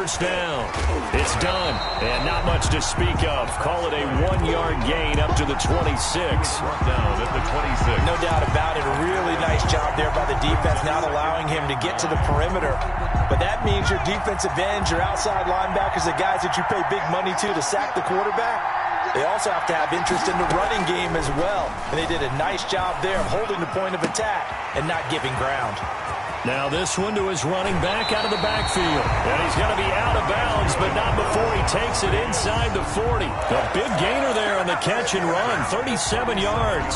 first down. It's done, and not much to speak of. Call it a 1-yard gain up to the 26. Down at the 26. No doubt about it. A really nice job there by the defense, not allowing him to get to the perimeter. But that means your defensive ends, your outside linebackers, the guys that you pay big money to sack the quarterback, they also have to have interest in the running game as well. And they did a nice job there of holding the point of attack and not giving ground. Now this one to his running back out of the backfield. And he's going to be out of bounds, but not before he takes it inside the 40. A big gainer there on the catch and run, 37 yards.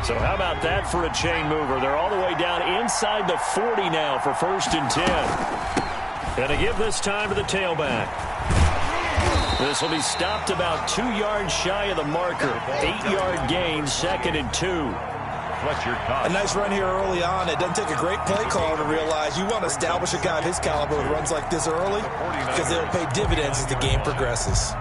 So how about that for a chain mover? They're all the way down inside the 40 now for 1st and 10. And to give this time to the tailback. This will be stopped about 2 yards shy of the marker. 8-yard gain, 2nd and 2. A nice run here early on. It doesn't take a great play call to realize you want to establish a guy of his caliber who runs like this early because they'll pay dividends as the game progresses.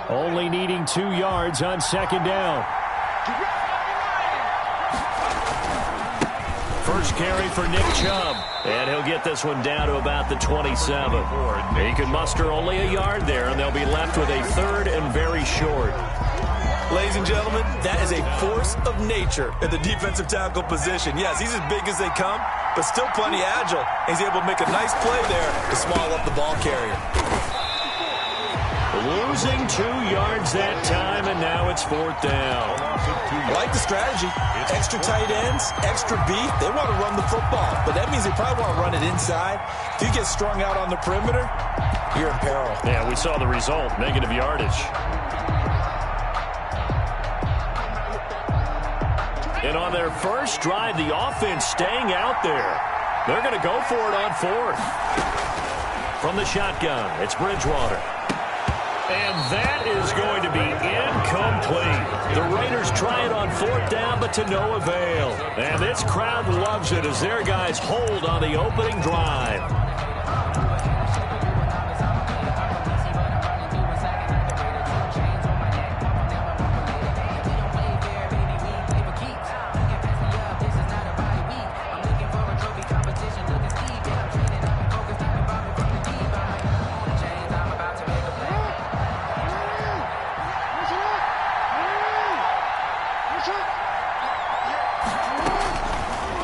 Only needing 2 yards on 2nd down. First carry for Nick Chubb, and he'll get this one down to about the 27. He can muster only a yard there, and they'll be left with a 3rd and very short. Ladies and gentlemen, that is a force of nature in the defensive tackle position. Yes, he's as big as they come, but still plenty agile. He's able to make a nice play there to small up the ball carrier. Losing 2 yards that time, and now it's 4th down. I like the strategy. Extra tight ends, extra beef. They want to run the football, but that means they probably want to run it inside. If you get strung out on the perimeter, you're in peril. Yeah, we saw the result, negative yardage. And on their first drive, the offense staying out there. They're going to go for it on 4th. From the shotgun, it's Bridgewater. And that is going to be incomplete. The Raiders try it on 4th down, but to no avail. And this crowd loves it as their guys hold on the opening drive.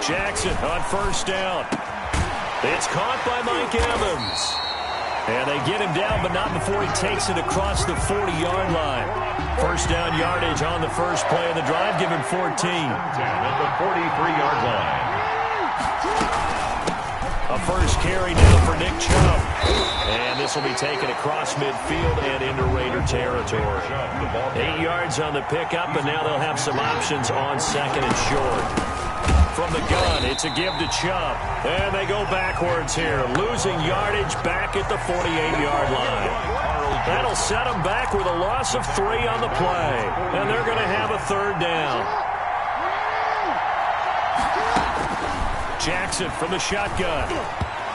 Jackson on 1st down. It's caught by Mike Evans. And they get him down, but not before he takes it across the 40-yard line. 1st down yardage on the first play of the drive, give him 14. At the 43-yard line. A first carry now for Nick Chubb. And this will be taken across midfield and into Raider territory. 8 yards on the pickup, and now they'll have some options on 2nd and short. From the gun, it's a give to Chubb. And they go backwards here, losing yardage back at the 48-yard line. That'll set them back with a loss of 3 on the play. And they're going to have a 3rd down. Jackson from the shotgun.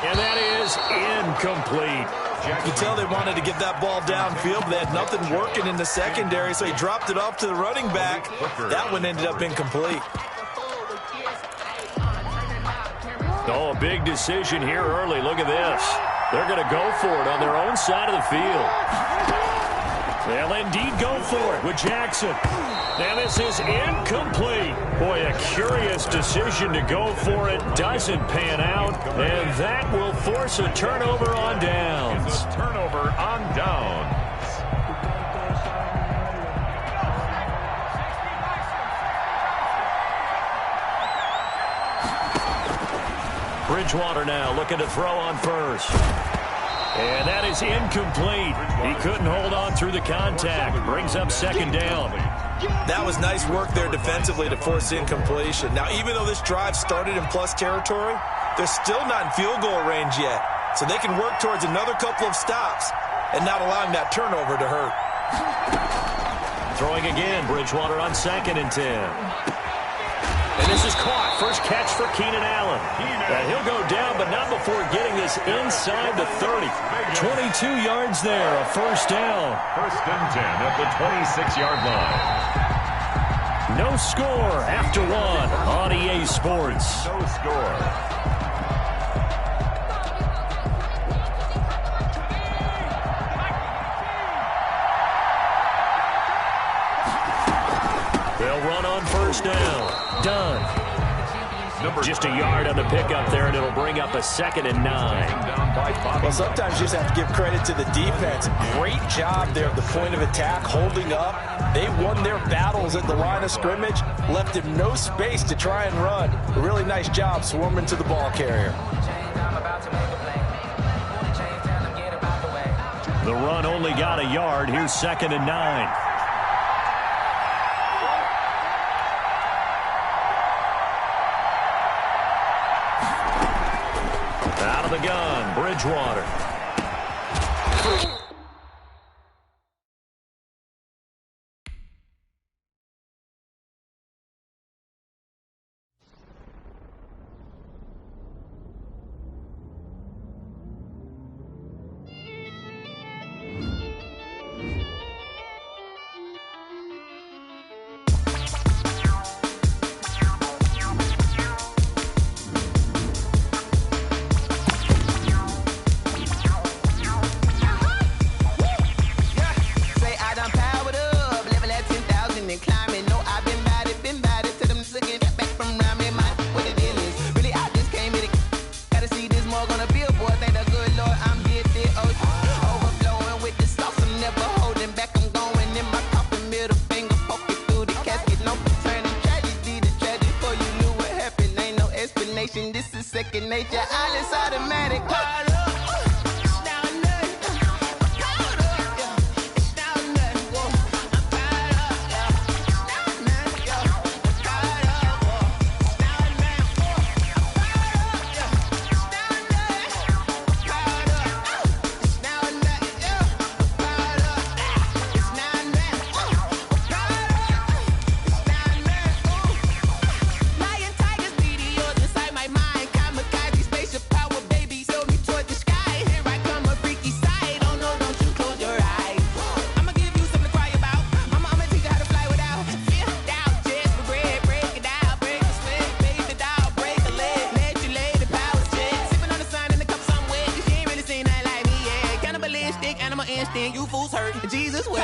And that is incomplete. You can tell they wanted to get that ball downfield, but they had nothing working in the secondary, so he dropped it off to the running back. That one ended up incomplete. Oh, a big decision here early. Look at this. They're going to go for it on their own side of the field. They'll indeed go for it with Jackson. Now this is incomplete. Boy, a curious decision to go for it. Doesn't pan out. And that will force a turnover on downs. Turnover on downs. Bridgewater now looking to throw on 1st. And that is incomplete. He couldn't hold on through the contact. Brings up 2nd down. That was nice work there defensively to force incompletion. Now, even though this drive started in plus territory, they're still not in field goal range yet. So they can work towards another couple of stops and not allowing that turnover to hurt. Throwing again, Bridgewater on 2nd and 10. And this is caught. First catch for Keenan Allen. And he'll go down, but not before getting this inside the 30. 22 yards there, a first down. First and 10 at the 26-yard line. No score after one on EA Sports. No score. They'll run on first down. Done. Just a yard on the pickup there, and it'll bring up a 2nd and 9. Well, sometimes you just have to give credit to the defense. Great job there at the point of attack, holding up. They won their battles at the line of scrimmage, left him no space to try and run. A really nice job swarming to the ball carrier. The run only got a yard. Here's 2nd and 9. Out of the gun, Bridgewater. This is second nature. All is automatic. You fools hurt. Jesus will.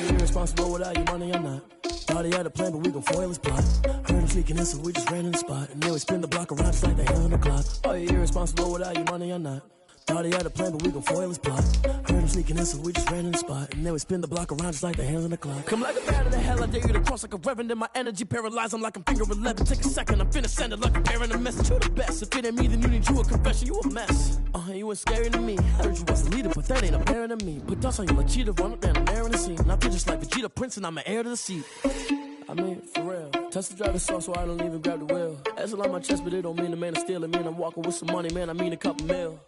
Irresponsible without your money or not. Thought he had a plan, but we gon' foil his plot. Heard him sneaking in, so we just ran in the spot. And then we spin the block around just like the hell on the clock. Are you irresponsible without your money or not? Thought he had a plan, but we gon' foil his plot. Heard him sneaking in, so we just ran in the spot. And then we spin the block around just like the hands on the clock. Come like a bat of the hell, I dare you to cross like a reverend. And my energy paralyzed, I'm like I'm finger 11. Take a second, I'm finna send it like I'm bearing a message. You the best, if it ain't me, then you need you a confession. You a mess. You ain't scary to me. Heard you was a leader, but that ain't apparent to me. Put dust on you like cheetah, run up down the air in the scene. And I feel just like Vegeta Prince, and I'm an heir to the seat. I mean, for real. Touch the driver's soft, so I don't even grab the wheel. That's on my chest, but it don't mean the man is stealing. Man, I'm walking with some money, man. I mean a couple mil.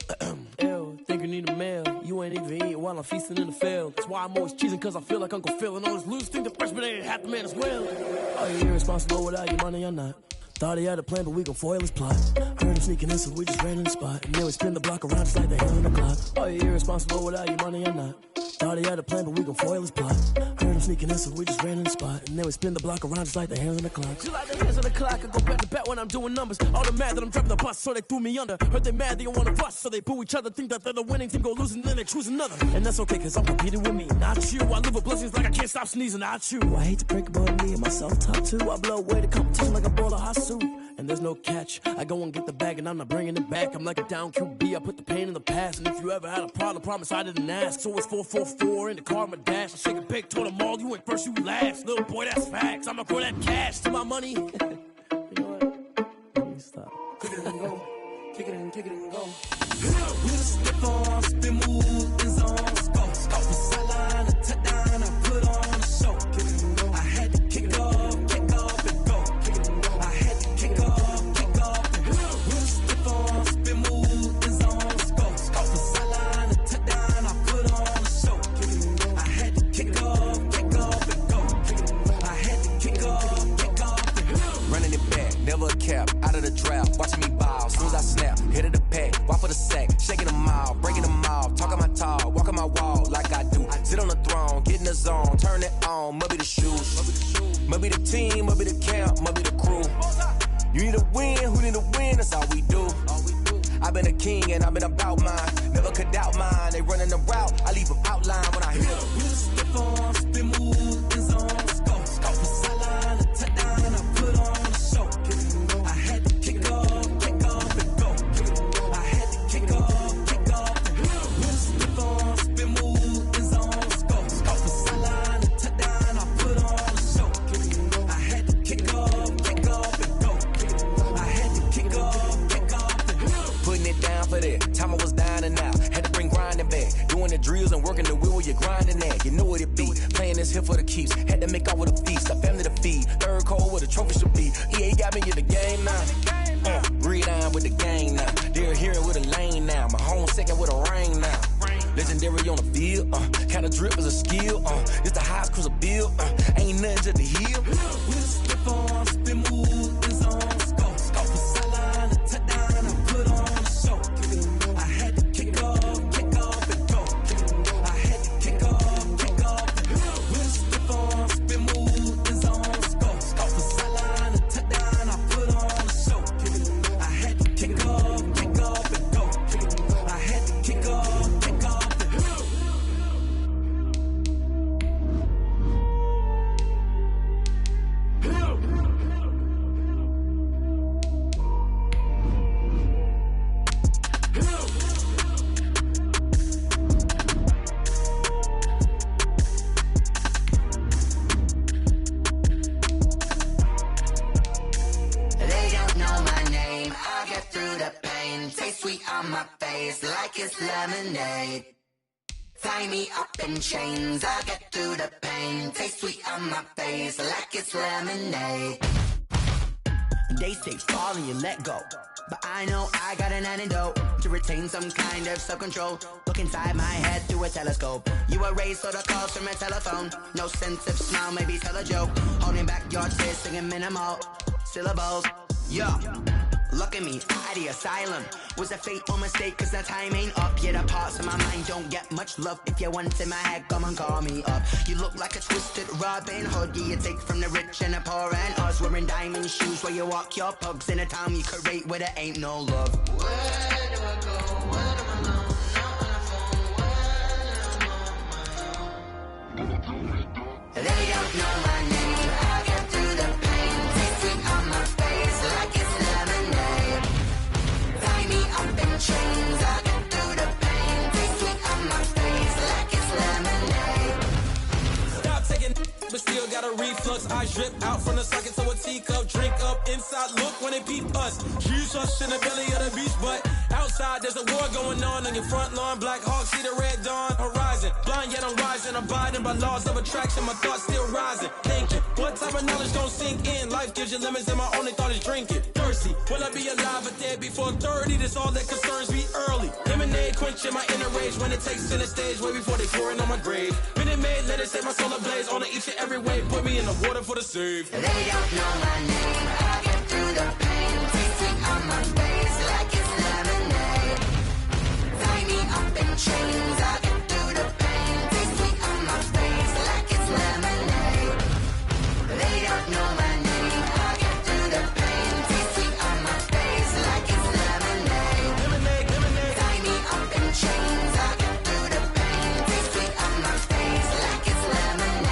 Ew, think you need a meal. You ain't even eating while I'm feasting in the field. That's why I'm always cheesing, cause I feel like Uncle Phil. And all those losers think the freshman ain't half the man as well. Are you irresponsible without your money or not? Thought he had a plan, but we gon' foil his plot. Heard him sneaking in, so we just ran in the spot. And then we spin the block around just like the hell in the clock. Are you irresponsible without your money or not? Thought he had a plan, but we gon' foil his plot. Heard him sneaking in, so we just ran in the spot. And then we spin the block around just like the hands on the clock. You like the hands on the clock, I go back to back when I'm doing numbers. All the mad that I'm driving the bus, so they threw me under. Heard they mad, they don't wanna bust, so they boo each other. Think that they're the winning team, go losing, then they choose another. And that's okay, cause I'm competing with me, not you. I live with blessings like I can't stop sneezing, not you. I hate to break about me and my self-talk too. I blow away the competition like a ball of hot soup. And there's no catch. I go and get the bag and I'm not bringing it back. I'm like a down QB, I put the pain in the past. And if you ever had a problem, promise I didn't ask. So it's 444 in the car, my dash. I shake a big, told them all, you ain't first, you last. Little boy, that's facts. I'ma throw that cash to my money. You know what? Let me stop. Kick it and go. Kick it and go. We'll step on, spin, move, and zone. Go. Stop the sideline, a touchdown, I put on a show. Kick it and go. I had to kick off and go. Kick it and go. I had to kick off and go. We'll step on, spin, move, and zone. Go. Stop the sideline, a touchdown, I put on a show. Kick it and go. I had to kick off and go. Kick it and go. I had to kick off and go. Running it back, never a cap, out of the draft, watching me ball. Soon as I snap, hit of the pack, walk for the sack, shaking them all, breaking them off, talking my talk, walking my wall like I do. Sit on the throne, get in the zone, turn it on, must be the shoes, must be the team, must be the camp, must be the crew. You need a win, who need a win, that's all we do. I've been a king and I've been about mine, never could doubt mine. They running the route, I leave them outline when I hit them. We'll step on, spin, move, and zone. Go. Stop the sideline, a touchdown, I put on a show. Kick it and go. I had to kick off and go. Kick it and go. I had to kick off and go. We'll step on, spin, move, and zone. Go. Stop the sideline, a touchdown, I put on a show. Kick it and go. I had to kick off and go. Kick it and go. I had to kick off and go. Putting it down for that, time I was down and out, had to bring grinding back, doing the drills and working the wheel where you're grinding at, you know what it be, playing this here for the keeps, had to make out with a feast, a family to feed, third cold where the trophy should be, EA got me in the game now, read on with the game now, they're hearing with a lane now, my home second with a rain now, legendary on the field, kind of drip is a skill, it's the highest cruiser bill, ain't nothing to the hill. We'll step on, spin, move, and zone. Go. Stop the sideline, a touchdown, I put on a show. Kick it and go. I had to kick off and go. Kick it and go. I had to kick off and go. We'll step on, spin, move, and zone. Go. Stop the sideline, a touchdown, I put on a show. Kick it and go. I had to kick off and go. Kick it and go. I had to kick off and go. They don't know my name, I'll get through the pain. Taste sweet on my face like it's lemonade. Tie me up in chains, I'll get through the pain. Taste sweet on my face like it's lemonade. They say fall and you let go, but I know I got an antidote to retain some kind of self-control. Look inside my head through a telescope. You erase all the calls from a telephone. No sense of smile, maybe tell a joke. Holding back your tears, singing minimal syllables. Yo, look at me, out the asylum. Was a fate or mistake, cause the time ain't up. Yet the parts of my mind don't get much love. If you want in my head, come and call me up. You look like a twisted Robin Hood. Yeah, you take from the rich and the poor and us. Wearing diamond shoes where you walk your pugs. In a town you could rate where there ain't no love. Where do I go? Where do I know? Not on the phone. Where am I on my own? They don't know my name. I'll get through the pain. Taste sweet on my face like it's lemonade. Tie me up in chains. I'll get through the pain. Taste sweet on my face like it's lemonade. Stop taking, but still gotta a reflux. I drip out from the socket to a teacup. Drink up inside, look when they peep us. Huge us in the belly of the beach, but outside there's a war going on your front lawn. Black Hawk, see the red dawn horizon. Blind yet I'm rising, abiding by laws of attraction. My thoughts still rising, thinking, what type of knowledge don't sink in? Life gives you limits and my only thought is drinking. Thirsty, will I be alive or dead before 30? That's all that concerns me early. Lemonade quenching my inner rage when it takes center stage way before they pouring on my grave. Minute Maid, let it set my soul ablaze on each and every way. Put me in the water for the save. They don't know my name. I get through the pain. Taste sweet on my face like it's lemonade. Tie me up in chains. I get through the pain. Taste sweet on my face like it's lemonade. They don't know my name. I get through the pain. Taste sweet on my face like it's lemonade. Lemonade, lemonade. Tie me up in chains. I get through the pain. Taste sweet on my face like it's lemonade.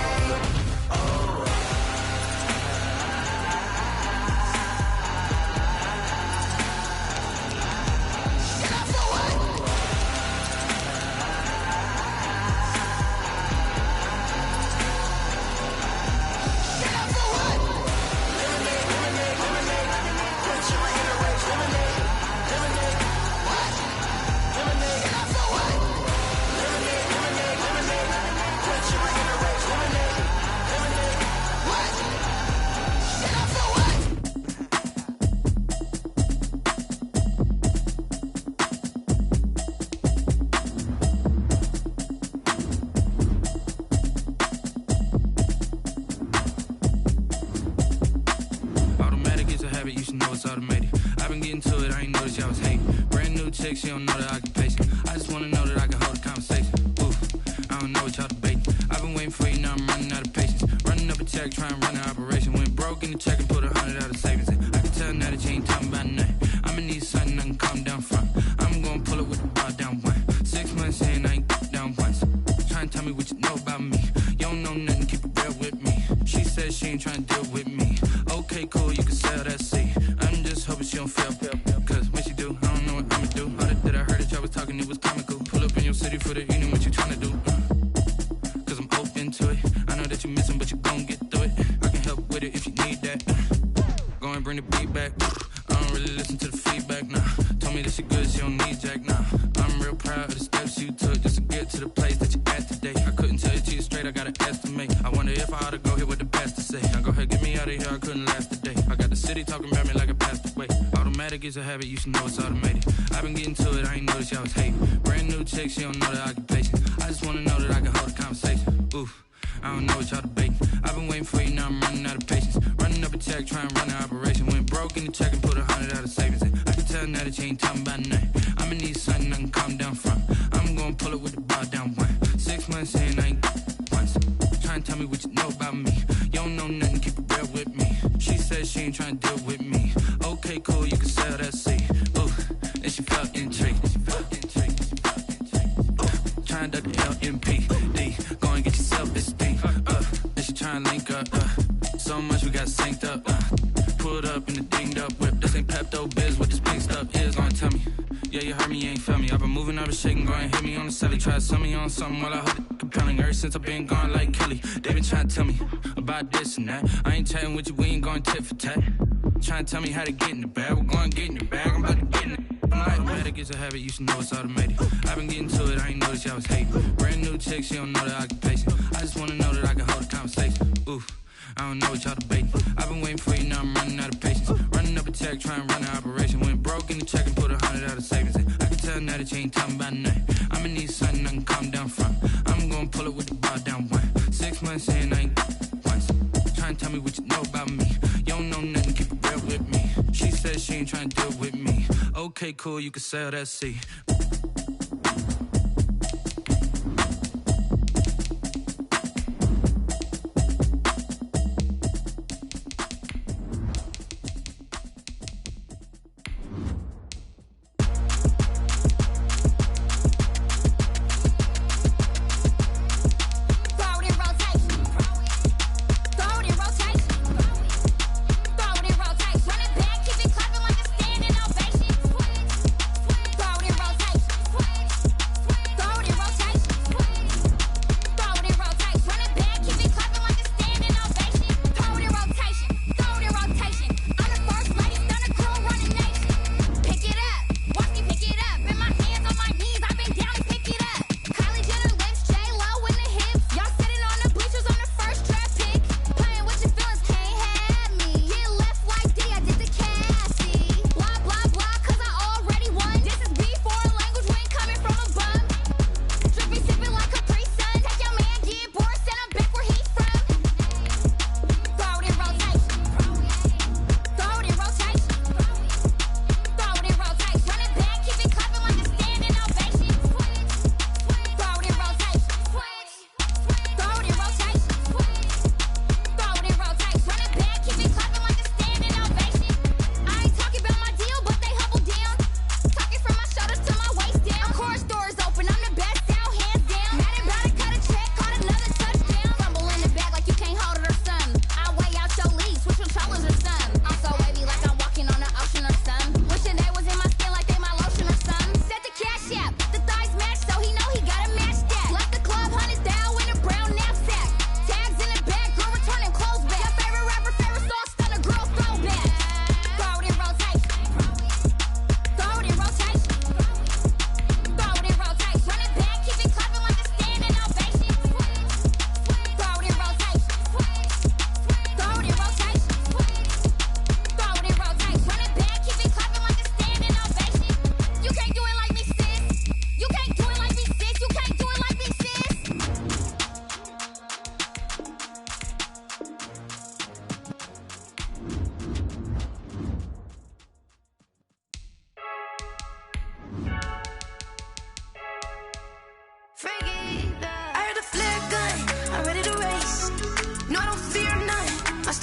Automatic is a habit, you should know it's automated. I've been getting to it, I ain't noticed y'all was hating. Brand new chick, she don't know the occupation. I just wanna know that I can hold a conversation. Oof, I don't know what y'all debating. I've been waiting for you, now I'm running out of patience. Running up a check, trying to run an operation. Went broke in the check and put 100 out of savings in. I can tell now that you ain't talking about nothing. I'ma need something I can calm down from. I'm gonna pull it with the bar down one. 6 months in, I ain't down once. Trying to tell me what you know about me. You don't know nothing, keep it real with me. She said she ain't trying to deal with me. Okay, cool, you can sell that seat. I'm just hoping she don't fail. Cause when she do, I don't know what I'ma do. All that I heard that y'all was talking, it was comical. Pull up in your city for the evening, what you trying to do? Cause I'm open to it. I know that you missing, but you gon' get through it. I can help with it if you need that. Go and bring the beat back. I don't really listen to the feedback, nah. Told me that she good, she don't need jack, nah. I'm real proud of the steps you took just to get to the place that you at today. I couldn't tell you to you straight, I gotta estimate. I wonder if I ought to go here with the best to say. Now go ahead, get me out of here, I couldn't last today. I got the city talking about me like a passed away. Automatic is a habit, you should know it's automated. I've been getting to it, I ain't noticed y'all was hating. Brand new chick, she don't know the occupation. I just wanna know that I can hold a conversation. Oof, I don't know what y'all debating. I've been waiting for you, now I'm running out of patience. Running up a check, trying to run an operation. Went broke in the check and put 100 out of savings in. I can tell now that you ain't talking about nothing. I'ma need something I can calm down from. I'm gonna pull it with the bar down one. 6 months in, I ain't once. Trying to tell me what you know about me. You don't know nothing, keep it real with me. She said she ain't trying to deal with me. Okay, cool, you can sell that seat. Ooh, and she felt intrigued. Trying to duck the LMPD. Go and get yourself this thing. And she trying to link up. So much we got synced up. Pulled up in the dinged up whip. This ain't Pepto-Biz, what this pink stuff is. Gonna tell me. Yeah, you heard me, you ain't felt me. I've been moving, I've been shaking, go and hit me on the celly. Try to sell me on something while I hold it compelling. Ever since I've been gone like Kelly, they been trying to tell me about this and that. I ain't chatting with you, we ain't going tit for tat. Trying to tell me how to get in the bag, we're going to get in the bag, I'm about to get in it. Automatic is a habit, you should know it's automated. I've been getting to it, I ain't noticed y'all was hating. Brand new chick, she don't know the occupation. I just wanna know that I can hold a conversation. Oof, I don't know what y'all debating. I've been waiting for you, now I'm running out of patience. Running up a check, trying to run an operation. Went broke in the check and put 100 out of savings in. I can tell now that you ain't talking about nothing. I'ma need something I can calm down from. I'm gonna pull it with the bar down one. 6 months in, I ain't once. Trying to tell me what you know about me. You don't know nothing, keep it real with me. She said she ain't trying to deal with me. Okay, cool, you can sell that seat.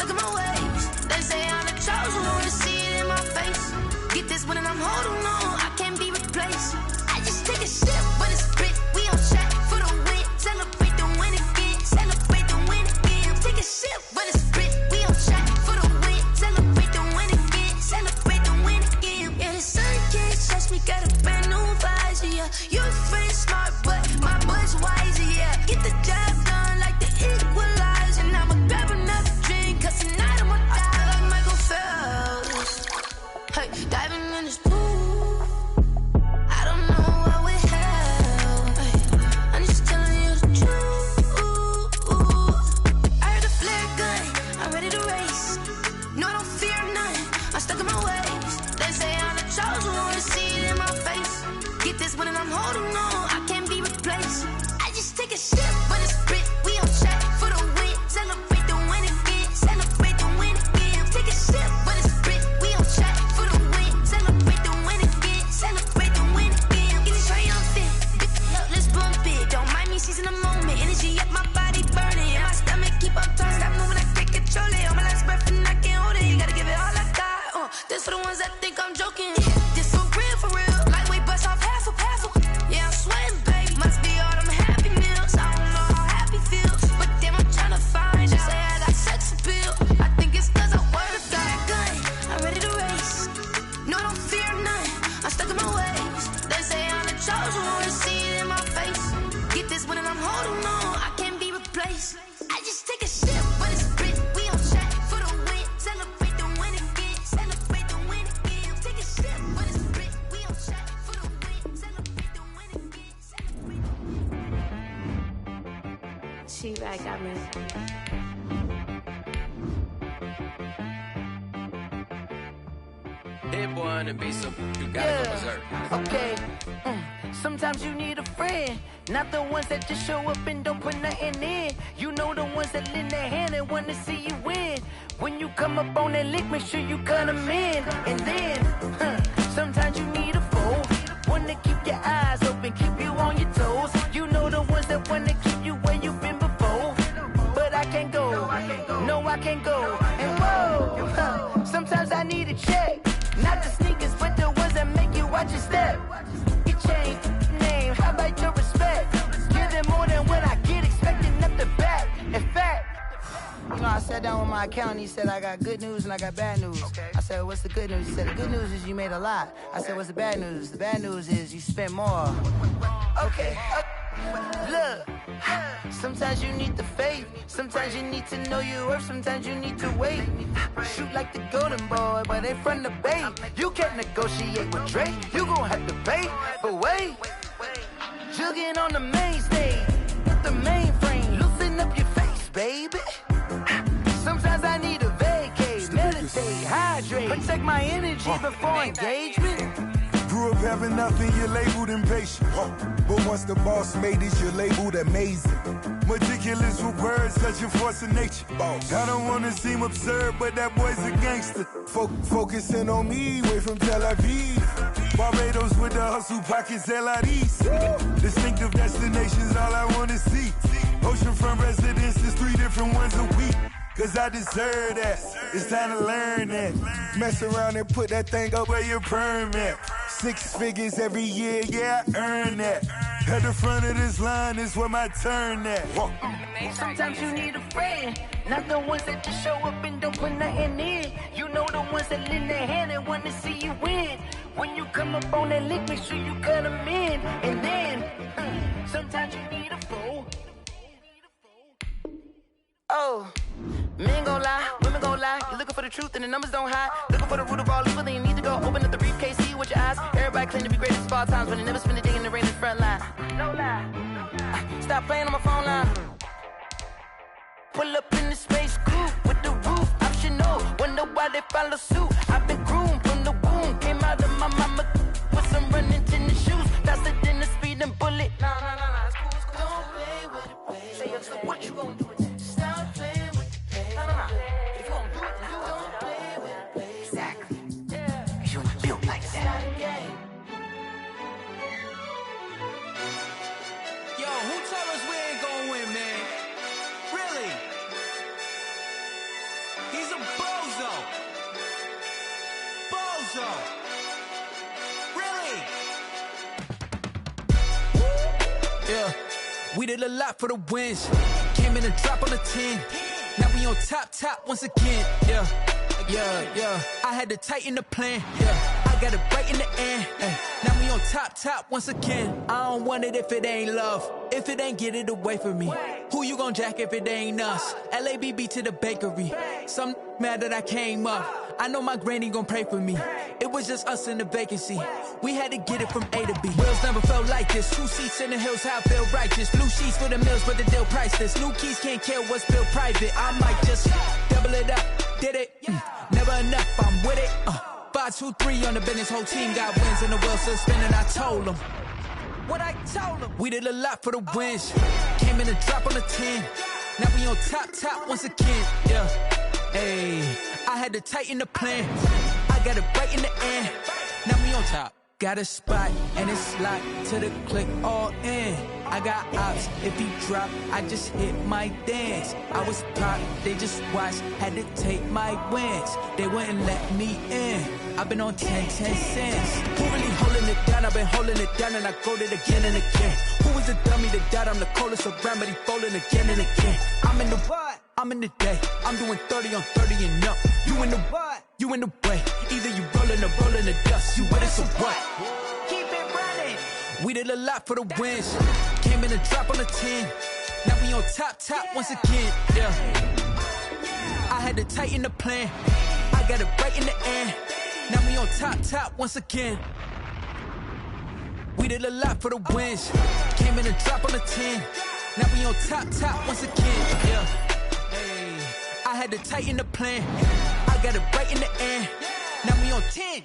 stuck in my ways. They say I'm the chosen one, to see it in my face. Get this one and I'm holding on, I can't be replaced. I just take a sip, but it's split. We on track for the win. Celebrate the win again. Celebrate the win again. Take a sip, but it's split. We on track for the win. Celebrate the win again. Celebrate the win again. Yeah, the sun can't touch me. Got a brand new visor. Yeah, your friend smart, but my boy's wiser. Yeah, get the job done like the equalizer. And I'ma grab another drink, 'cause tonight I'ma die like Michael Phelps. Hey, diving in this pool. I don't know what we have. Hey, I'm just telling you the truth. I heard the flare gun, I'm ready to race. No, I don't fear none, I'm stuck in my ways. They say I'm the chosen one, to see it in my face. Get this one and I'm holding on, I can't be replaced. I just take a sip, but it's split. We on track for the win. Celebrate the win again. Celebrate the win again. Take a sip, but it's split. We on track for the win. Celebrate the win again. Celebrate the win again. Get it triumphant. Let's bump it. Don't mind me seizing the moment. Energy up my body burning. And my stomach keep on turning. Stop moving, I can't control it. On my last breath and I can't hold it. You gotta give it all I got. This for the ones that think I'm joking. This for real, for real. Lightweight bust off half a. Yeah, I'm sweating, baby. Must be all them happy meals. I don't know how happy feels, but damn, I'm tryna find out. Say I got sex appeal. I think it's 'cause I work. Got a gun, I'm ready to race. No, I don't fear none, I'm stuck in my ways. They say I'm the chosen one, to see it in my face. Get this one and I'm holding on, I can't be replaced. I just take a sip, but it's split. We on track for the win. Celebrate the win again. Celebrate the win again. Take a sip, but it's split. We on track for the win. Celebrate the win again. Celebrate the win. She right, got me. Hit boy on the beat, so you gotta go berserk. Okay. Sometimes you need a friend, not the ones that just show up and don't put nothing in. You know the ones that lend their hand and want to see you win. When you come up on that lick, make sure you cut them in. And then, sometimes you need a foe, one to keep your eyes open, keep you on your toes. You know the ones that want to keep you where you've been before. But I can't go, no I can't go. And whoa, sometimes I need a check. Not the sneakers, but the ones that make you watch your step. Your chain, name, how about your respect? Give them more than what I get, expecting up the back. In fact, you know, I sat down with my accountant, he said I got good news and I got bad news. I said, what's the good news? He said, the good news is you made a lot. I said, what's the bad news? The bad news is you spent more. Okay. Look, sometimes you need the faith, sometimes you need to know your worth, sometimes you need to wait. Shoot like the golden boy, but they from the bay. You can't negotiate with Drake, you gon' have to pay. But wait, jugging on the main stage, with the mainframe, loosen up your face, baby. Sometimes I need a vacate, meditate, hydrate, protect my energy before engagement. Grew up having nothing, you're labeled impatient. But once the boss made it, you're labeled amazing. Meticulous with words, such a force of nature. I don't wanna seem absurd, but that boy's a gangster. Focusing on me, way from Tel Aviv. Barbados with the hustle pockets, LIDs. Distinctive destinations, all I wanna see. Oceanfront residences, 3 different ones a week. 'Cause I deserve that, it's time to learn that. Mess around and put that thing up where your permit. 6 figures every year, yeah, I earn that. At the front of this line is where my turn at. Sometimes you need a friend, not the ones that just show up and don't put nothing in. You know the ones that lend their hand and want to see you win. When you come up on that lick, make sure you cut them in. And then, sometimes you need a fool. Oh, men gon' lie, women gon' lie. You're looking for the truth and the numbers don't hide. Looking for the root of all evil, then you need to go open up the briefcase, see with your eyes. Everybody claim to be greatest of all times, but they never spend a day in the rain in the front line. No lie. Stop playing on my phone line. Pull up in the space coupe with the roof optional. Wonder why they follow suit. I've been groomed from the womb, came out of my mama with some running tennis shoes, faster than the speeding bullet. No, it's cool, it's cool. Don't play with it, baby. Say, yo, so what you gon' do? Who tell us we ain't gon' We did a lot for the wins. Came in and drop on the 10. Now we on top once again. Yeah. I had to tighten the plan. Yeah. I got it right in the end. Now we on top once again. I don't want it if it ain't love. If it ain't, get it away from me. Who you gon' jack if it ain't us? LABB to the bakery. Some mad that I came up. I know my granny gon' pray for me. It was just us in the vacancy. We had to get it from A to B. Wheels never felt like this. 2 seats in the hills, how I feel righteous. Blue sheets for the mills, but the deal priceless. New keys can't kill what's built private. I might just double it up. Did it? Never enough, I'm with it. 5, 2, 3 on the business. Whole team got wins and the wheels still spinning. I told them what I told them. We did a lot for the wins. Came in and drop on the 10. Now we on top once again. Yeah. Hey, I had to tighten the plan. I got it right in the end. Now we on top. Got a spot and it's locked to the click all in. I got ops, if he drop, I just hit my dance. I was popped, they just watched, had to take my wins. They wouldn't let me in. I've been on 10 cents. Who really holding it down? I've been holding it down and I go it again and again. Who was the dummy that died? I'm the coldest around, but he folding again and again. I'm in the what? I'm in the day. I'm doing 30 on 30 and up. You in the what? You in the way. Either you rolling or rolling the dust. You with it, so what? Keep it running. We did a lot for the wins. Came in and drop on the 10. Now we on top once again. Yeah. I had to tighten the plan. I got it right in the end. Now we on top once again. We did a lot for the wins. Came in and drop on the 10. Now we on top once again. Yeah. Hey, I had to tighten the plan. I got it right in the end. Now we on 10.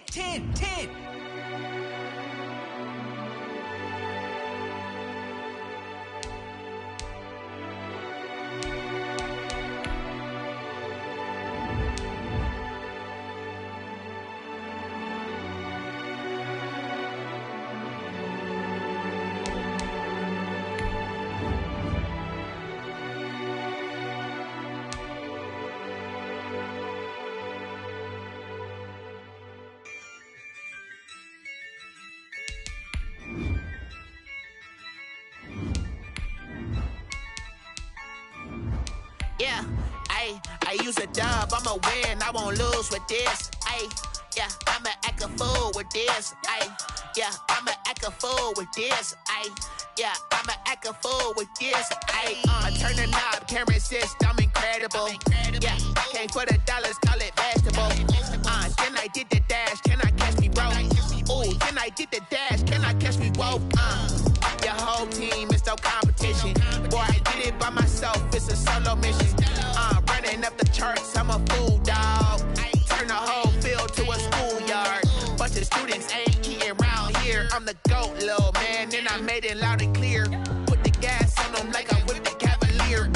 Yeah, I use a dub, I'ma win, I won't lose with this. Yeah, I'ma act a fool with this. Yeah, I'ma act a fool with this. Yeah, I'ma act a fool with this. I turn the knob, can't resist, I'm incredible. Yeah, came for the dollars, call it vegetable. Then I did the dash, can I catch me, bro? Ooh, then I did the dash, can I catch me, whoa? Your whole team is no competition. Boy, I did it by myself, it's a solo mission. Running up the charts, I'm a fool, dog. Turn the whole field to a schoolyard. Bunch of students ain't eating around here. I'm the GOAT, little man, and I made it loud and clear. Put the gas on them like I'm with the Cavalier.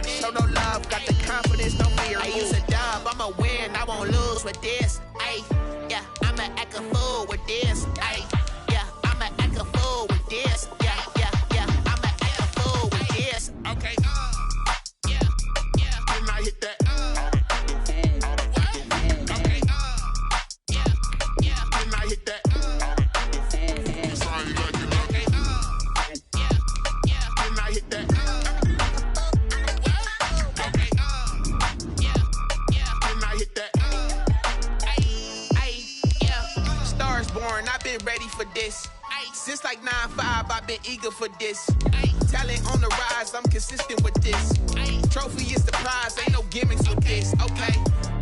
Show no love, got the confidence, no fear. I use a dub, I'ma win, I won't lose with this. Yeah, I'ma act a fool with this. Yeah, I'ma act a fool with this. Yeah, I'ma act a fool with this. Okay. Then I hit that. Okay. Then I hit that. Sorry, like it. Okay. Then I hit that. Okay. Then I hit that. Yeah. Stars born, I've been ready for this. Since like 9-5, I've been eager for this. Talent on the rise, I'm consistent with this. Trophy is the prize, ain't no gimmicks with this. Okay,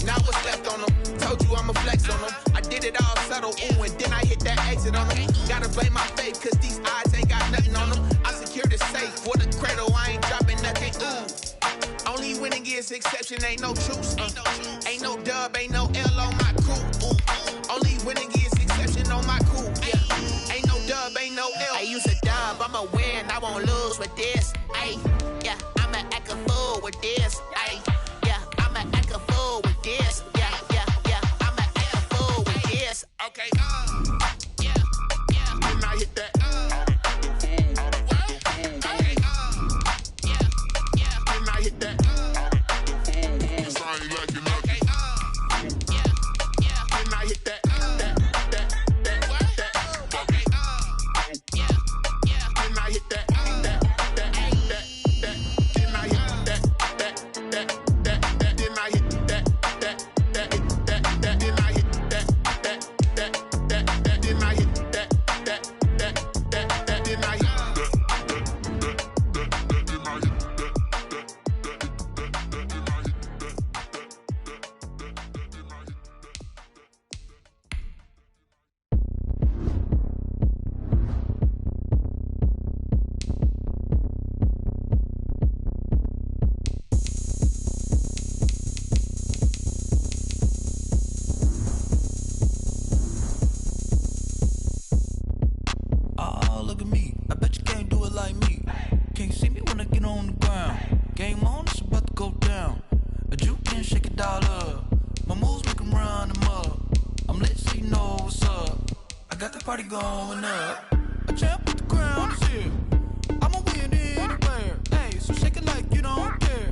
now what's left on them? Told you I'ma flex on them. I did it all subtle, ooh, and then I hit that exit on them. Gotta blame my faith, cause these eyes ain't got nothing on them. I secured the safe for the cradle, I ain't dropping nothing, ooh. Only winning is exception, ain't no truce. Ain't no dub, ain't no L on my crew. Ooh. Only winning is exception on my crew. Yeah, ain't no dub, ain't no L. I use a dub, I'ma win, I won't lose with this. Yeah, I'ma act a fool with this. Yeah, I'ma act a fool with this. Yeah, I'ma act a fool with this. Okay. Then I hit that. Okay. Then I hit that. Sorry, like it. Okay. Then I hit that. Okay. Then I hit that. party going up. A champ with the crown is here. I'ma win anywhere. Hey, so shake it like you don't care.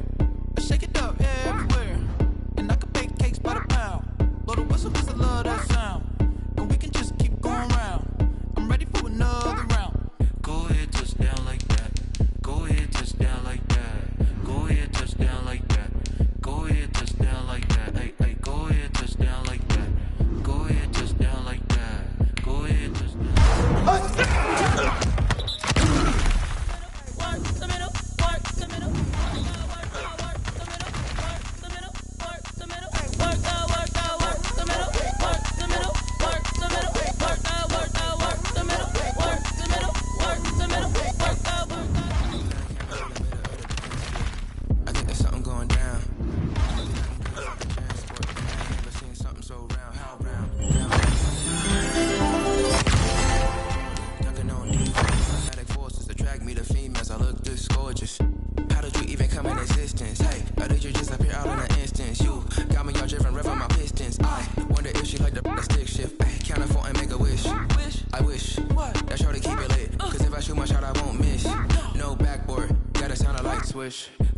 I shake it up everywhere. And I can bake cakes by the pound. Blow the whistle 'cause I love that sound. And we can just keep going round. I'm ready for another round. Go ahead, touch down like that. Go ahead, touch down like that. Go ahead, touch down like that. Go ahead, touch down like that. Hey, hey, go ahead, touch down like that. Go ahead, touch down like that. Go ahead, touch down.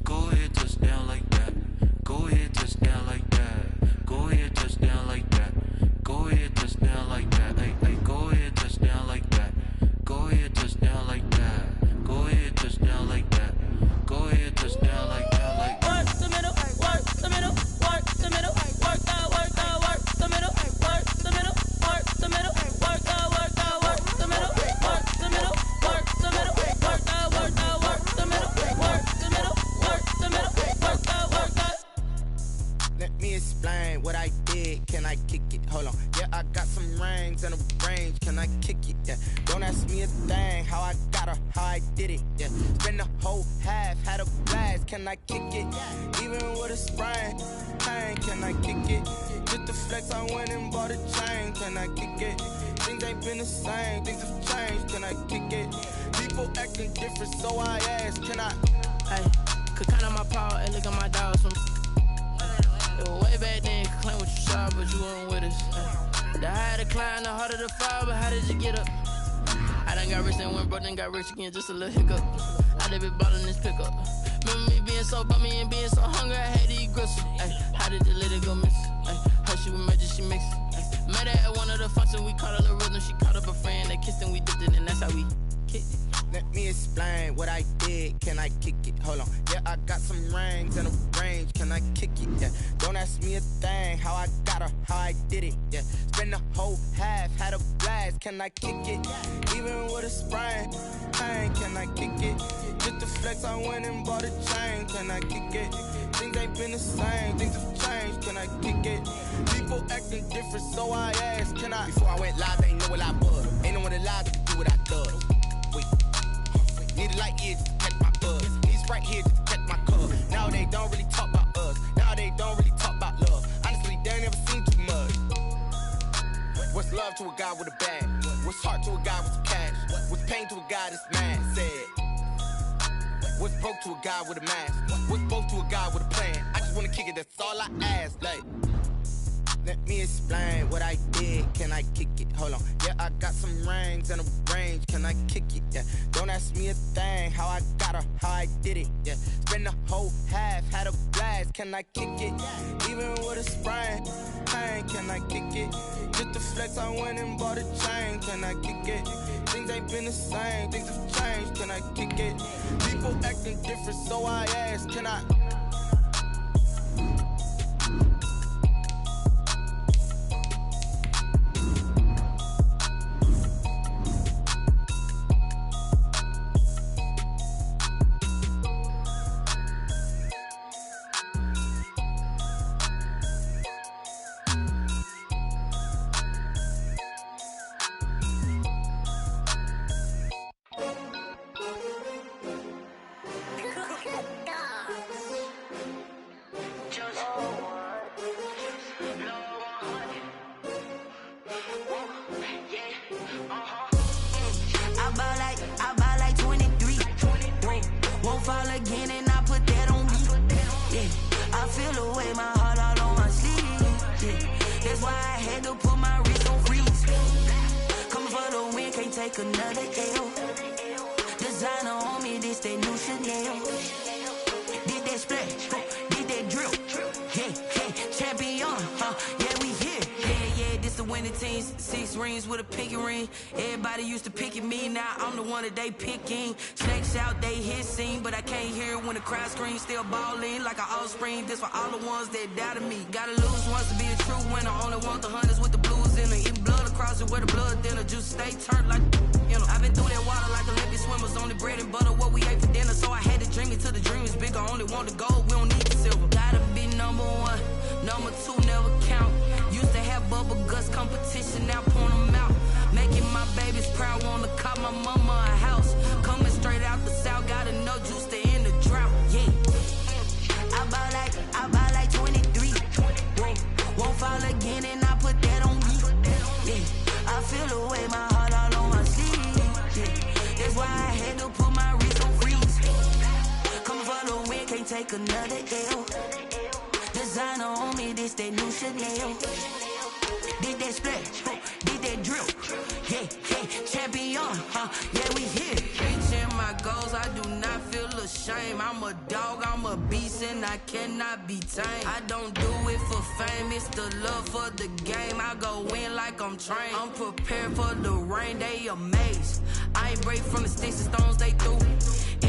Go ahead, touch down like that. Go ahead, touch down like that. Go ahead, touch down like that. Go ahead, touch down like that. Hey, hey, go ahead, touch down like that. Go ahead, touch down like that. Go ahead, touch down like that. Go ahead, touch down like that. Like work the middle, work the middle, work the middle, work the middle, work the middle, work the middle, work the middle, work the middle, work the middle, work the middle, work the middle, work the middle, work the middle, work the middle, work the. Let me explain what I did. Can I kick it? Hold on. Yeah, I got some rings and a range. Can I kick it? Yeah. Don't ask me a thing. How I got her, how I did it. Yeah. Spend the whole half, had a blast. Can I kick it? Even with a sprain. Pain, can I kick it? Just the flex, I went and bought a chain. Can I kick it? Things ain't been the same. Things have changed. Can I kick it? People acting different, so I ask. Can I? Hey, could count on my power and look at my dogs from. It was way back then, could claim what you saw, but you weren't with us. The higher the climb, the harder the fall, but how did you get up? I done got rich and went broke, then got rich again, just a little hiccup. I done been ballin' this pickup. Remember me being so bummy and being so hungry, I had to eat gristle. Ay, how did the lady go miss? Ay, her she was major, she mixed. Met her at one of the functions, we caught a little rhythm, she caught up a friend, they kissed and we dipped it, and that's how we kicked it. Let me explain what I did. Can I kick it? Hold on. Yeah, I got some rings and a range. Can I kick it? Yeah. Don't ask me a thing. How I got her, how I did it. Yeah. Spend the whole half, had a blast. Can I kick it? Even with a sprain. Pain, can I kick it? Just the flex, I went and bought a chain. Can I kick it? Things ain't been the same. Things have changed. Can I kick it? People acting different, so I asked. Can I? Before I went live, they ain't know what I was. Ain't no one alive to do what I does. Wait. Need a light here just to catch my buzz. Need Sprite here just to catch my cup. Now they don't really talk about us. Now they don't really talk about love. Honestly, they ain't never seen too much. What's love to a guy with a bag? What's heart to a guy with some cash? What's pain to a guy that's mad? Said. What's broke to a guy with a mask? What's broke to a guy with a plan? I just wanna kick it, that's all I ask. Like, let me explain what I did. Can I kick it? Hold on. Yeah, I got some rings and a range. Can I kick it? Yeah. Don't ask me a thing. How I got her, how I did it. Yeah. Spend the whole half, had a blast. Can I kick it? Even with a sprain. Pain, can I kick it? Just the flex, I went and bought a chain. Can I kick it? Things ain't been the same. Things have changed. Can I kick it? People acting different, so I ask. Can I? take another L. Designer on me, this they new Chanel. Did that splash, did that drill. Yeah, champion, yeah, we here. Yeah, this the winning team. 6 rings with a pinky ring. Everybody used to pick at me, now I'm the one that they picking. Snakes out, they hissing, but I can't hear it when the crowd screams. Still balling like an offspring. This for all the ones that doubted me. Gotta lose once to be a true winner. Only want the hunters with the blues in it. Eating blood across it where the blood thinner. Juice stay turned like, you know. I've been through that water like Olympic swimmers. Only bread and butter, what we ate for dinner. So I had to dream it till the dream is bigger. Only want the gold, we don't need the silver. Gotta be number 1, number 2 never count. Used to have bubble guts competition, now point them out. Making my babies proud, wanna cop my mama a house. Coming straight out the south, gotta know juice to end the drought. Yeah, I buy like 23. Won't fall again, and I put that on me. Yeah, I feel the way, my heart all on my sleeve. Yeah, that's why I had to put my wrist on freeze. Coming for the win, can't take another L. Designer on me, this that new Chanel. Did that splash, did that drill. Yeah, champion, yeah, we here. Reaching my goals, I do not feel ashamed. I'm a dog, I'm a beast, and I cannot be tamed. I don't do it for fame, it's the love for the game. I go in like I'm trained. I'm prepared for the rain, they amazed. I ain't break from the sticks and stones they threw.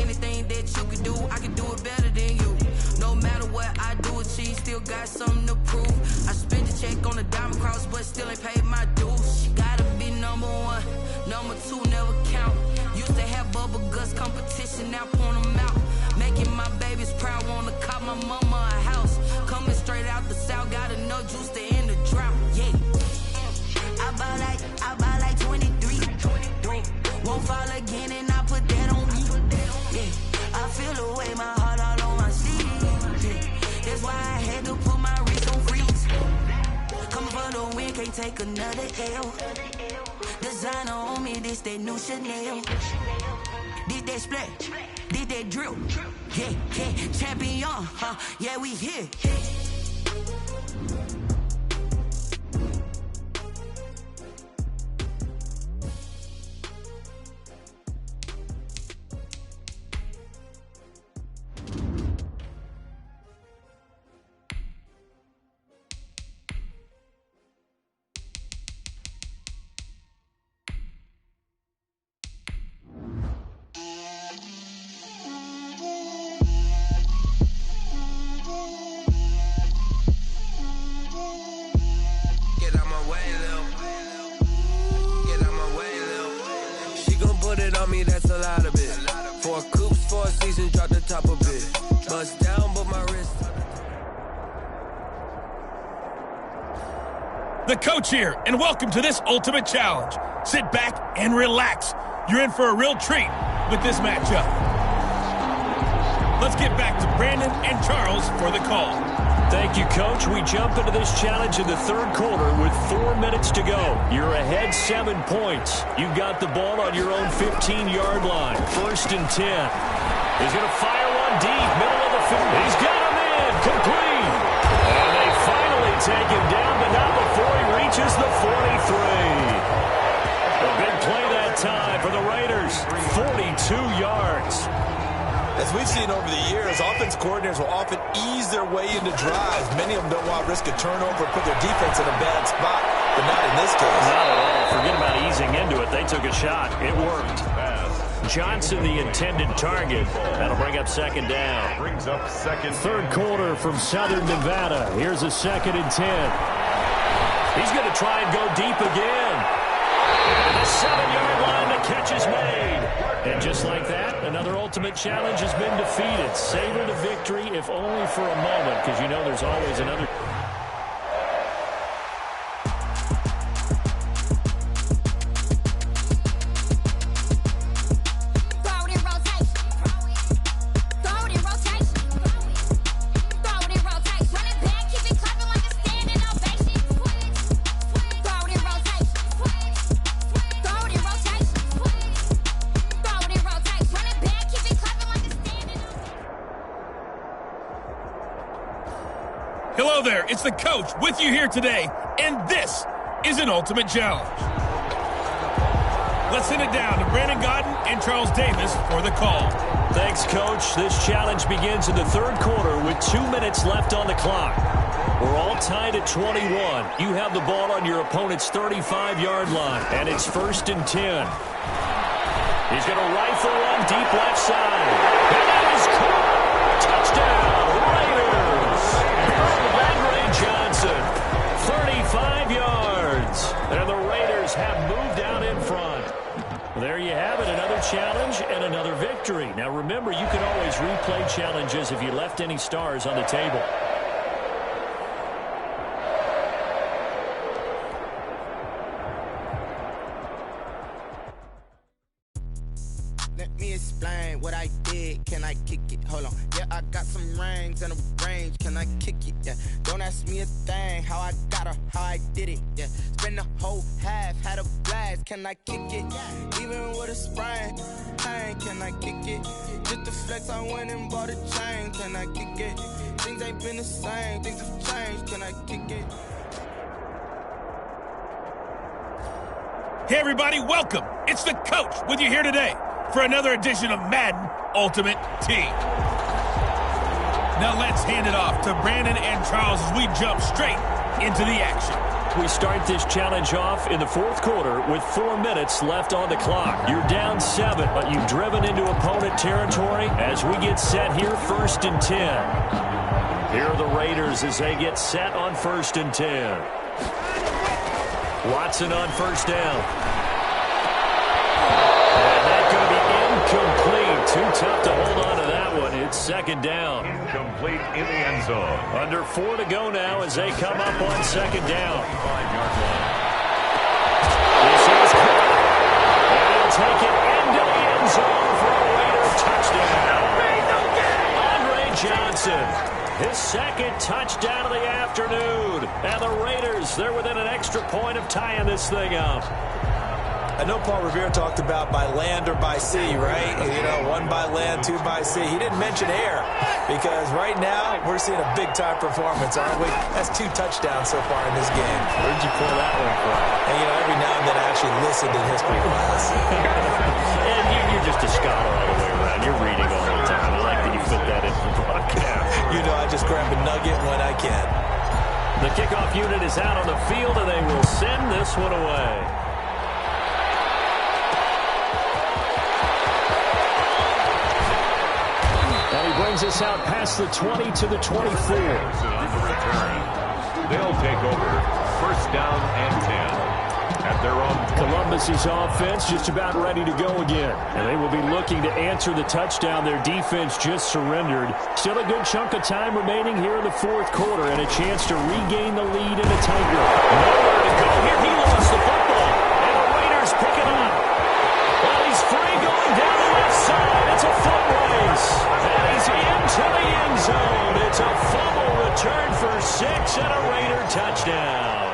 Anything that you can do, I can do it better than you. No matter what I do, achieve, still got something to prove. I spent a check on the diamond cross, but still ain't paid my dues. Gotta be number 1, number 2 never count. Used to have bubble guts competition, now point them out. Making my babies proud, wanna cop my mama a house. Coming straight out the south, gotta know juice to end the drought. Yeah, I buy like 23. Won't fall again, and I put that on me. Yeah, I feel the way, my heart all on my sleeve. Yeah, that's why I had to put my wrist on freeze. Coming for the win, can't take another L. Designer on me, this that new Chanel. Did that splash, did that drill. Yeah, champion, yeah, we here. That's a lot of it. 4 coops, 4 seasons, drop the top of it. Bust down, but my wrist. The coach here, and welcome to this ultimate challenge. Sit back and relax. You're in for a real treat with this matchup. Let's get back to Brandon and Charles for the call. Thank you, Coach. We jump into this challenge in the 3rd quarter with 4 minutes to go. You're ahead 7 points. You've got the ball on your own 15-yard line. 1st and 10. He's going to fire one deep, middle of the field. He's got him in, complete. And they finally take him down, but not before he reaches the 43. A big play that time for the Raiders. 42 yards. As we've seen over the years, offense coordinators will often ease their way into drives. Many of them don't want to risk a turnover or put their defense in a bad spot, but not in this case. Not at all. Forget about easing into it. They took a shot. It worked. Johnson, the intended target. That'll bring up 2nd down. Brings up 2nd. 3rd quarter from Southern Nevada. Here's a 2nd and 10. He's going to try and go deep again. And the 7-yard line, the catch is made. And just like that, another ultimate challenge has been defeated. Savor the victory, if only for a moment, because you know there's always another. Hello there, it's the coach with you here today, and this is an ultimate challenge. let's send it down to Brandon Godden and Charles Davis for the call. Thanks, Coach. This challenge begins in the third quarter with 2 minutes left on the clock. We're all tied at 21. You have the ball on your opponent's 35-yard line, and it's 1st and 10. He's going to rifle one deep left side. And that is caught. Touchdown, Raiders. Andre Johnson, 35 yards. And the Raiders have moved out in front. There you have it, another challenge and another victory. Now remember, you can always replay challenges if you left any stars on the table. Let me explain what I did. Can I kick it? Hold on. Yeah, I got some rings and a range. Can I kick it? Yeah. Don't ask me a thing. How I got her, how I did it. Yeah. Spend the whole half, had a blast. Can I kick it? Even with a sprain. Hey, can I kick it? Just the flex, I went and bought a chain. Can I kick it? Things ain't been the same. Things have changed. Can I kick it? Hey, everybody, welcome. It's the coach with you here today for another edition of Madden Ultimate Team. Now let's hand it off to Brandon and Charles as we jump straight into the action. We start this challenge off in the fourth quarter with 4 minutes left on the clock. You're down 7, but you've driven into opponent territory as we get set here, 1st and 10. Here are the Raiders as they get set on 1st and 10. Watson on 1st down. And that's going to be incomplete. Too tough to hold on to that one. It's 2nd down. Incomplete in the end zone. Under 4 to go now as they come up on 2nd down. 5-yard line. This is caught. And he'll take it into the end zone for a Raider touchdown. Andre Johnson, his 2nd touchdown of the afternoon. And the Raiders, they're within an extra point of tying this thing up. I know Paul Revere talked about by land or by sea, right? You know, 1 by land, 2 by sea. He didn't mention air because right now we're seeing a big-time performance, aren't we? That's 2 touchdowns so far in this game. Where'd you pull that one from? And, you know, every now and then I actually listened in history class. And you're just a scholar all the way around. You're reading all the time. I like that you fit that in for broadcast. You know, I just grab a nugget when I can. The kickoff unit is out on the field, and they will send this one away. Brings us out past the 20 to the 24. On the return, they'll take over 1st down and 10 at their own. Columbus's offense just about ready to go again, and they will be looking to answer the touchdown their defense just surrendered. Still a good chunk of time remaining here in the fourth quarter, and a chance to regain the lead in a tightrope. Nowhere to go here. He lost the football, and the Raiders pick it up. Well, he's free going down the left side. It's a foot race. He's into the end zone. It's a fumble return for 6 and a Raider touchdown.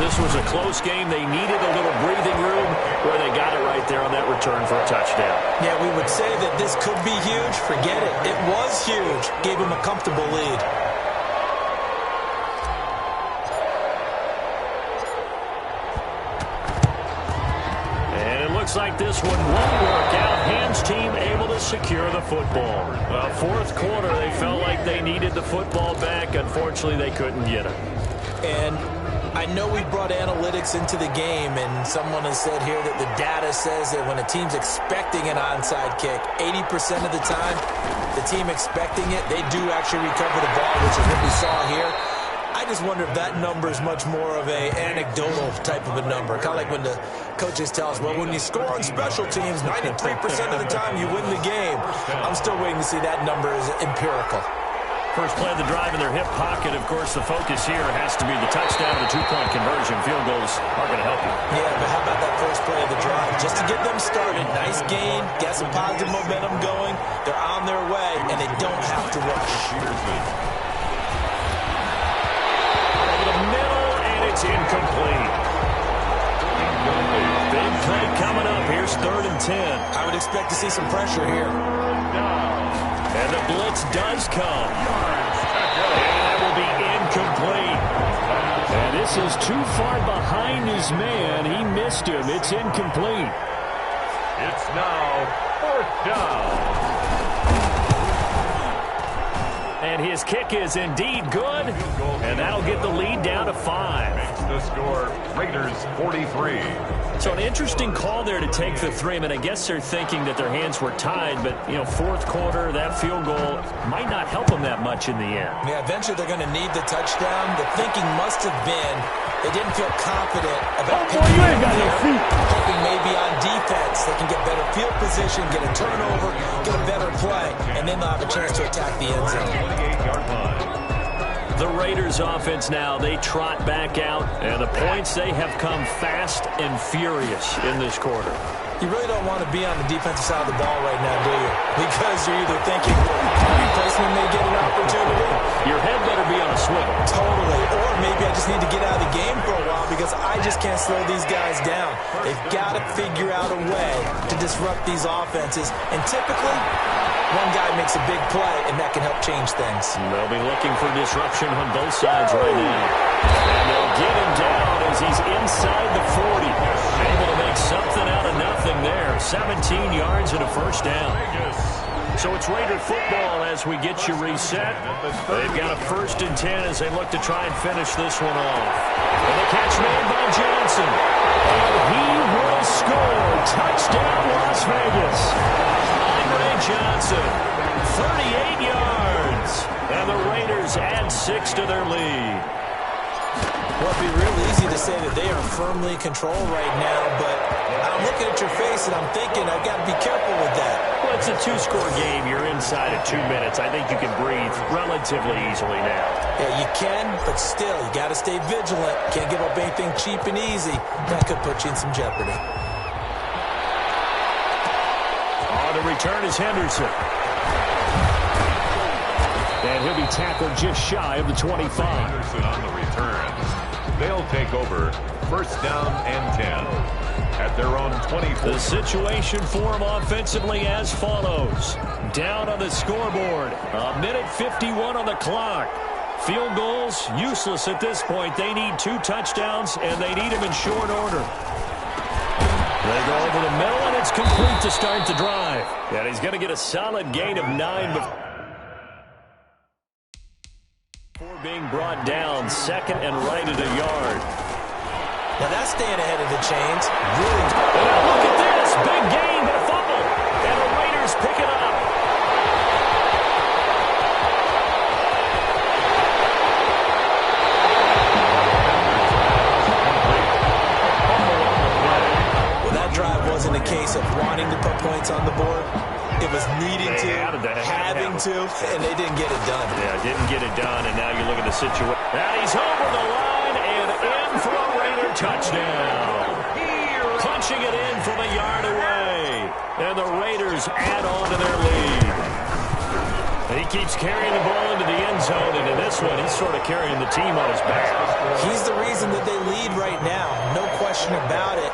This was a close game. They needed a little breathing room where they got it right there on that return for a touchdown. Yeah, we would say that this could be huge. Forget it. It was huge. Gave him a comfortable lead. Looks like this one won't work out. Ham's team able to secure the football. Well, fourth quarter, they felt like they needed the football back. Unfortunately, they couldn't get it. And I know we brought analytics into the game, and someone has said here that the data says that when a team's expecting an onside kick, 80% of the time, the team expecting it, they do actually recover the ball, which is what we saw here. I just wonder if that number is much more of a anecdotal type of a number. Kind of like when the coaches tell us, well, when you score on special teams, 93% of the time you win the game. I'm still waiting to see that number is empirical. First play of the drive in their hip pocket. Of course, the focus here has to be the touchdown and the 2-point conversion. Field goals are going to help you. Yeah, but how about that first play of the drive? Just to get them started. Nice gain. Got some positive momentum going. They're on their way, and they don't have to rush. It's incomplete. Big play coming up. Here's 3rd and 10. I would expect to see some pressure here. And the blitz does come. And that will be incomplete. And This is too far behind his man. He missed him. It's incomplete. It's now 4th down. And his kick is indeed good, and that'll get the lead down to 5. Makes the score Raiders 43. So an interesting call there to take the 3. I mean, I guess they're thinking that their hands were tied, but, you know, 4th quarter, that field goal might not help them that much in the end. Yeah, eventually they're going to need the touchdown. The thinking must have been they didn't feel confident about picking it up here, hoping maybe on defense they can get better field position, get a turnover, get a better play, and then they'll have a chance to attack the end zone. 28-yard line. The Raiders offense now, they trot back out, and the points, they have come fast and furious in this quarter. You really don't want to be on the defensive side of the ball right now, do you? Because you're either thinking, replacement may get an opportunity. Your head better be on a swivel. Totally. Or maybe I just need to get out of the game for a while because I just can't slow these guys down. They've got to figure out a way to disrupt these offenses. And typically, one guy makes a big play, and that can help change things. They'll be looking for disruption on both sides right now. And they'll get him down as he's inside the 40. Able to make something out of nothing there. 17 yards and a first down. So it's Raider football as we get you reset. They've got a 1st and 10 as they look to try and finish this one off. And the catch made by Johnson. And he will score. Touchdown, Las Vegas. Andre Johnson, 38 yards. And the Raiders add 6 to their lead. Well, it'd be real easy to say that they are firmly in control right now, but I'm looking at your face and I'm thinking I've got to be careful with that. Well, it's a 2-score game. You're inside of 2 minutes. I think you can breathe relatively easily now. Yeah, you can, but still, you got to stay vigilant. Can't give up anything cheap and easy. That could put you in some jeopardy. On the return is Henderson. And he'll be tackled just shy of the 25. Henderson on the return. They'll take over 1st down and 10 at their own 24. The situation for them offensively as follows. Down on the scoreboard. 1:51 on the clock. Field goals useless at this point. They need 2 touchdowns, and they need them in short order. They go over the middle, and it's complete to start the drive. And he's going to get a solid gain of 9 before being brought down. 2nd and right at a yard. Now that's staying ahead of the chains. Really. Now look at this. Big gain, but a fumble. And the Raiders pick it up. Well, that drive wasn't a case of wanting to put points on the board. It was needing to, having to, and they didn't get it done. Yeah, didn't get it done, and now you look at the situation. Now he's over the line and in for a Raider touchdown. Punching it in from a yard away. And the Raiders add on to their lead. He keeps carrying the ball into the end zone, and in this one, he's sort of carrying the team on his back. He's the reason that they lead right now, no question about it.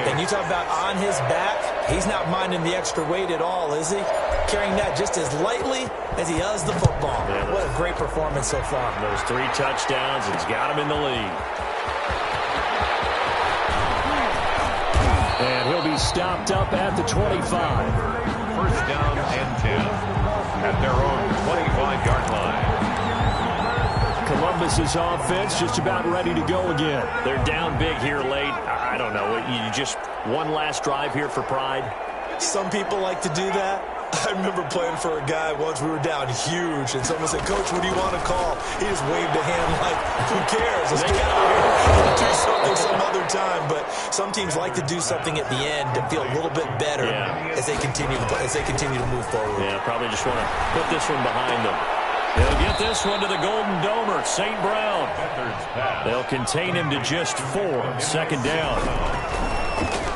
And you talk about on his back, he's not minding the extra weight at all, is he? Carrying that just as lightly as he does the football. Yeah, what a great performance so far. Those 3 touchdowns, it's got him in the lead. And he'll be stopped up at the 25. 1st down and 10 at their own 25-yard line. Columbus's offense just about ready to go again. They're down big here late. I don't know. You just one last drive here for pride? Some people like to do that. I remember playing for a guy once. We were down huge, and someone said, "Coach, what do you want to call?" He just waved a hand like, "Who cares? Let's get out here and do something some other time." But some teams like to do something at the end to feel a little bit better as they continue to move forward. Yeah, probably just want to put this one behind them. They'll get this one to the Golden Domer, St. Brown. They'll contain him to just 4. 2nd down.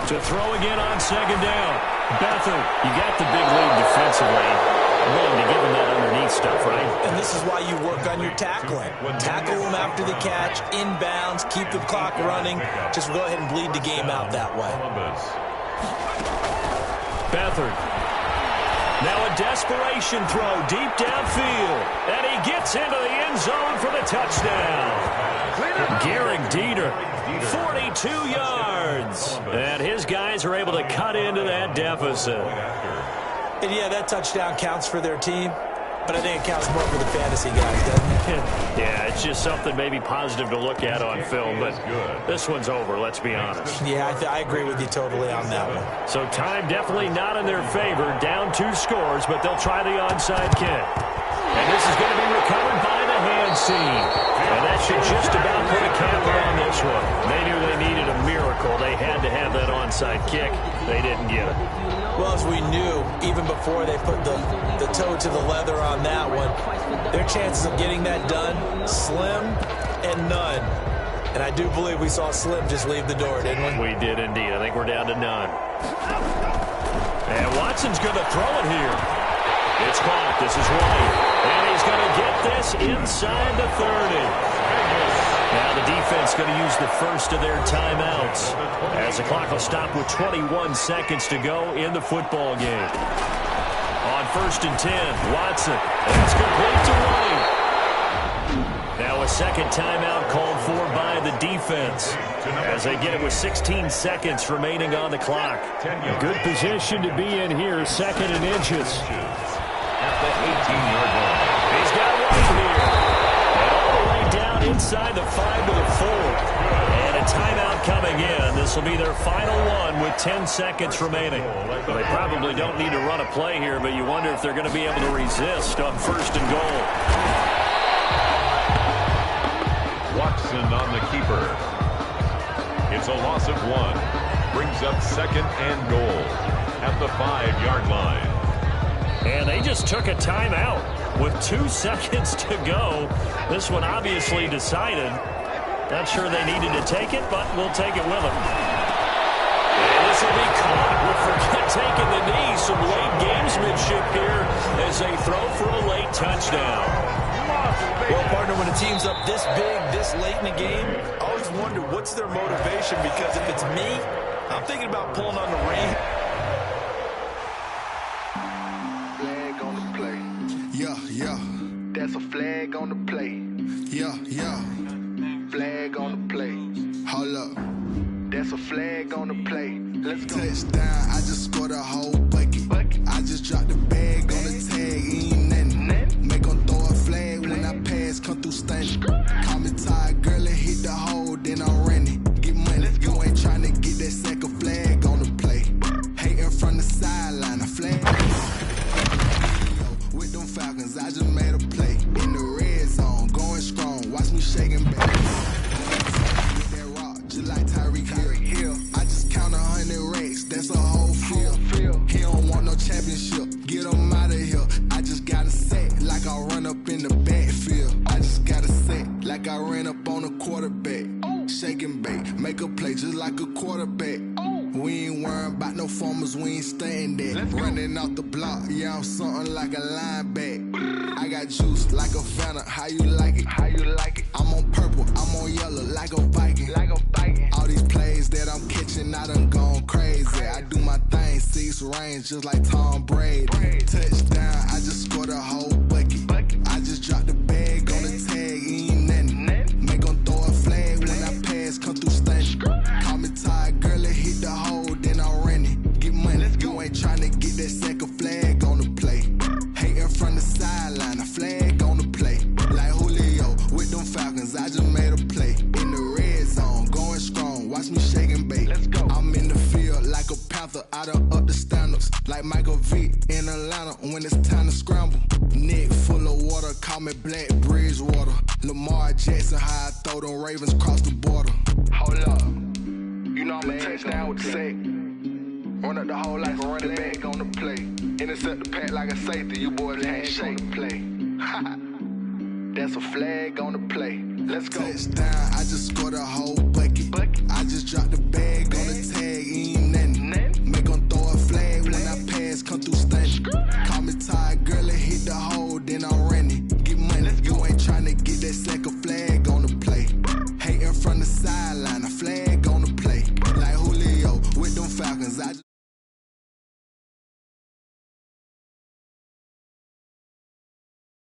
To throw again on 2nd down. Beathard, you got the big lead defensively. Willing to give him that underneath stuff, right? And this is why you work on your tackling. Tackle them after the catch, inbounds, keep the clock running. Just go ahead and bleed the game out that way. Beathard. Now a desperation throw deep downfield. And he gets into the end zone for the touchdown. Garrick Dieter, 42 yards. And his guys are able to cut into that deficit. And yeah, that touchdown counts for their team, but I think it counts more for the fantasy guys, doesn't it? Yeah, it's just something maybe positive to look at on film, but this one's over, let's be honest. Yeah, I agree with you totally on that one. So time definitely not in their favor. Down 2 scores, but they'll try the onside kick. And this is going to be recovered by the hand seam. And that should just about put a capper on this one. They knew they needed a miracle. They had to have that onside kick. They didn't get it. Well, as we knew, even before they put the toe to the leather on that one, their chances of getting that done, slim and none. And I do believe we saw Slim just leave the door, didn't we? We did indeed. I think we're down to none. And Watson's going to throw it here. It's caught. This is White. And he's going to get this inside the 30. Now the defense going to use the first of their timeouts as the clock will stop with 21 seconds to go in the football game. On 1st and 10, Watson. And it's complete to White. Now a second timeout called for by the defense as they get it with 16 seconds remaining on the clock. Good position to be in here, 2nd and inches. At the 18-yard line. He's got White here. And all the way down inside the 5 to the 4. And a timeout coming in. This will be their final one with 10 seconds remaining. Well, they probably don't need to run a play here, but you wonder if they're going to be able to resist on 1st and goal. Watson on the keeper. It's a loss of 1. Brings up 2nd and goal at the 5-yard line. And they just took a timeout with 2 seconds to go. This one obviously decided. Not sure they needed to take it, but we'll take it with them. And this will be caught with Forget taking the knee. Some late gamesmanship here as they throw for a late touchdown. Well, partner, when a team's up this big, this late in the game, I always wonder what's their motivation, because if it's me, I'm thinking about pulling on the ring. Flag on the play. Yeah, yeah. That's a flag on the play. Yeah, yeah. Flag on the play. Hold up. That's a flag on the play. Let's go. Touchdown, I just scored a whole bucket. I just dropped the bag on the tag, ain't nothing. Make them throw a flag when I pass, come through stunning. Call me tired, girl, and hit the hole, then I'm running. Get money, you ain't trying to get that second flag on the play. Hating from the sideline, a flag. With them Falcons, I just made a play. In the red zone, going strong, watch me shaking back. With that rock, just like Tyreek Hill. I just count 100 racks, that's a whole field. He don't want no championship, get him out of here. I just got a set, like I run up in the backfield. I just got a set, like I ran up on a quarterback. Shake and bake, make a play just like a quarterback. We ain't worrying about no formers, we ain't staying there. Running off the block, yeah, I'm something like a linebacker. I got juice like a Fanta, how you like it? How you like it? I'm on purple, I'm on yellow, like a Viking. Like a Viking. All these plays that I'm catching, I done gone crazy. I do my thing, 6 range, just like Tom Brady. Touchdown, I just scored a whole bucket. I just dropped the bag on the tag, ain't nothing. Make them throw a flag when I pass, come through stunning. Call me tired, girl, and hit the hole, then I'm running. Get money, you ain't trying to get that second flag on the play. Hating from the sideline, a flag on the play. Like Julio, with them Falcons, I just made a play. In the red zone, going strong, watch me shake and bake. I'm in the field like a Panther, I done up the standards. Like Michael Vick in Atlanta, when it's time to scramble. Neck full of water, call me Black Bridgewater. Lamar Jackson, how I throw them Ravens cross the border. Hold up, you know I'm a touchdown with the sack. Run up the whole like a running back on the play. Intercept the pack like a safety, you boys can't shake the play. That's a flag on the play. Let's go. Touchdown, I just scored a whole bucket.